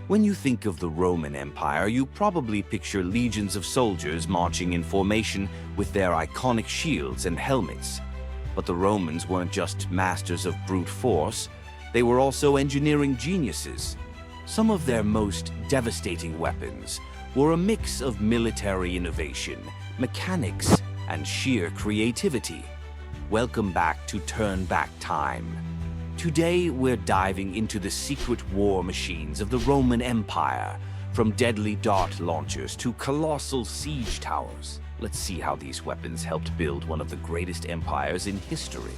When you think of the Roman Empire, you probably picture legions of soldiers marching in formation with their iconic shields and helmets. But the Romans weren't just masters of brute force, they were also engineering geniuses. Some of their most devastating weapons were a mix of military innovation, mechanics, and sheer creativity. Welcome back to Turn Back Time. Today, we're diving into the secret war machines of the Roman Empire, from deadly dart launchers to colossal siege towers. Let's see how these weapons helped build one of the greatest empires in history.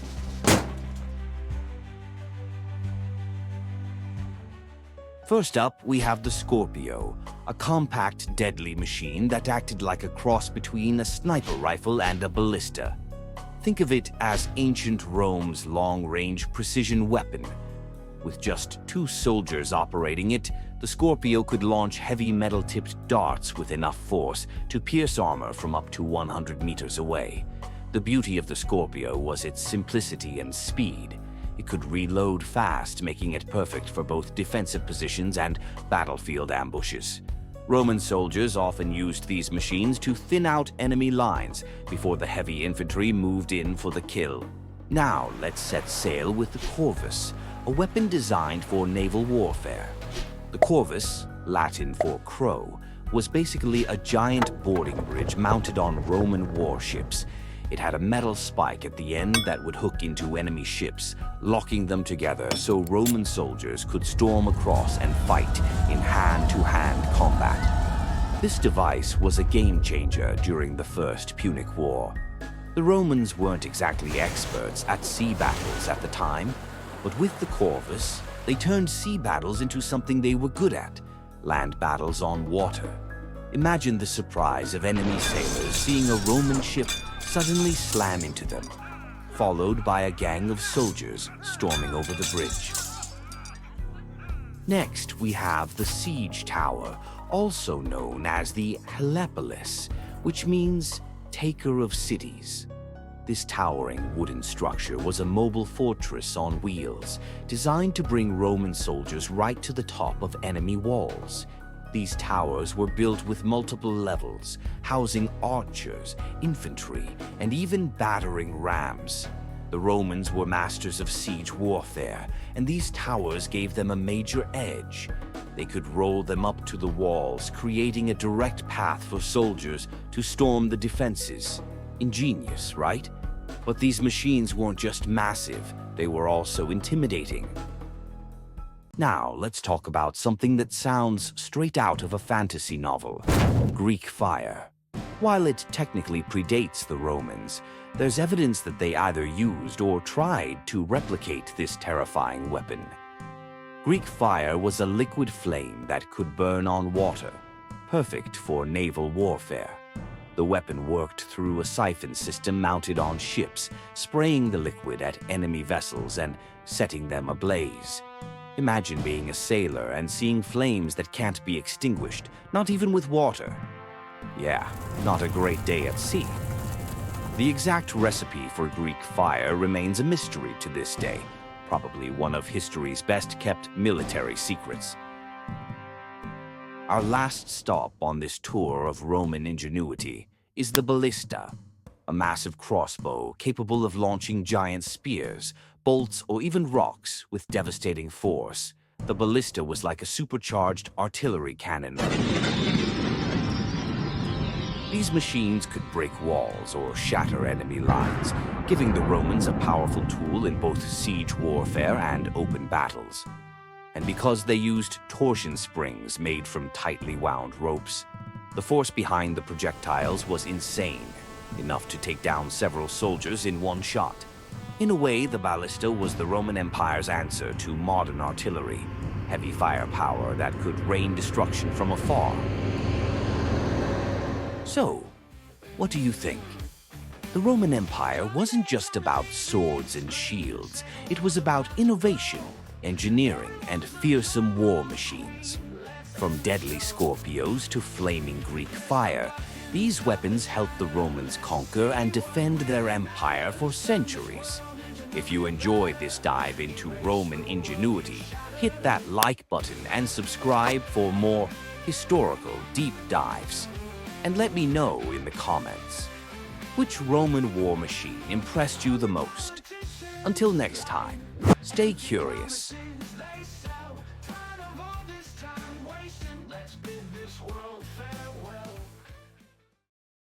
First up, we have the Scorpio, a compact, deadly machine that acted like a cross between a sniper rifle and a ballista. Think of it as ancient Rome's long-range precision weapon. With just 2 soldiers operating it, the Scorpio could launch heavy metal-tipped darts with enough force to pierce armor from up to 100 meters away. The beauty of the Scorpio was its simplicity and speed. It could reload fast, making it perfect for both defensive positions and battlefield ambushes. Roman soldiers often used these machines to thin out enemy lines before the heavy infantry moved in for the kill. Now, let's set sail with the Corvus, a weapon designed for naval warfare. The Corvus, Latin for crow, was basically a giant boarding bridge mounted on Roman warships. It had a metal spike at the end that would hook into enemy ships, locking them together so Roman soldiers could storm across and fight in hand-to-hand combat. This device was a game-changer during the First Punic War. The Romans weren't exactly experts at sea battles at the time, but with the Corvus, they turned sea battles into something they were good at: land battles on water. Imagine the surprise of enemy sailors seeing a Roman ship suddenly slam into them, followed by a gang of soldiers storming over the bridge. Next, we have the siege tower, also known as the Helepolis, which means taker of cities. This towering wooden structure was a mobile fortress on wheels, designed to bring Roman soldiers right to the top of enemy walls. These towers were built with multiple levels, housing archers, infantry, and even battering rams. The Romans were masters of siege warfare, and these towers gave them a major edge. They could roll them up to the walls, creating a direct path for soldiers to storm the defenses. Ingenious, right? But these machines weren't just massive, they were also intimidating. Now, let's talk about something that sounds straight out of a fantasy novel: Greek fire. While it technically predates the Romans, there's evidence that they either used or tried to replicate this terrifying weapon. Greek fire was a liquid flame that could burn on water, perfect for naval warfare. The weapon worked through a siphon system mounted on ships, spraying the liquid at enemy vessels and setting them ablaze. Imagine being a sailor and seeing flames that can't be extinguished, not even with water. Yeah, not a great day at sea. The exact recipe for Greek fire remains a mystery to this day, probably one of history's best-kept military secrets. Our last stop on this tour of Roman ingenuity is the Ballista, a massive crossbow capable of launching giant spears, bolts, or even rocks with devastating force. The Ballista was like a supercharged artillery cannon. These machines could break walls or shatter enemy lines, giving the Romans a powerful tool in both siege warfare and open battles. And because they used torsion springs made from tightly wound ropes, the force behind the projectiles was insane, enough to take down several soldiers in one shot. In a way, the Ballista was the Roman Empire's answer to modern artillery, heavy firepower that could rain destruction from afar. So, what do you think? The Roman Empire wasn't just about swords and shields. It was about innovation, engineering, and fearsome war machines. From deadly Scorpios to flaming Greek fire, these weapons helped the Romans conquer and defend their empire for centuries. If you enjoyed this dive into Roman ingenuity, hit that like button and subscribe for more historical deep dives. And let me know in the comments, which Roman war machine impressed you the most? Until next time, stay curious. Let's bid this world farewell.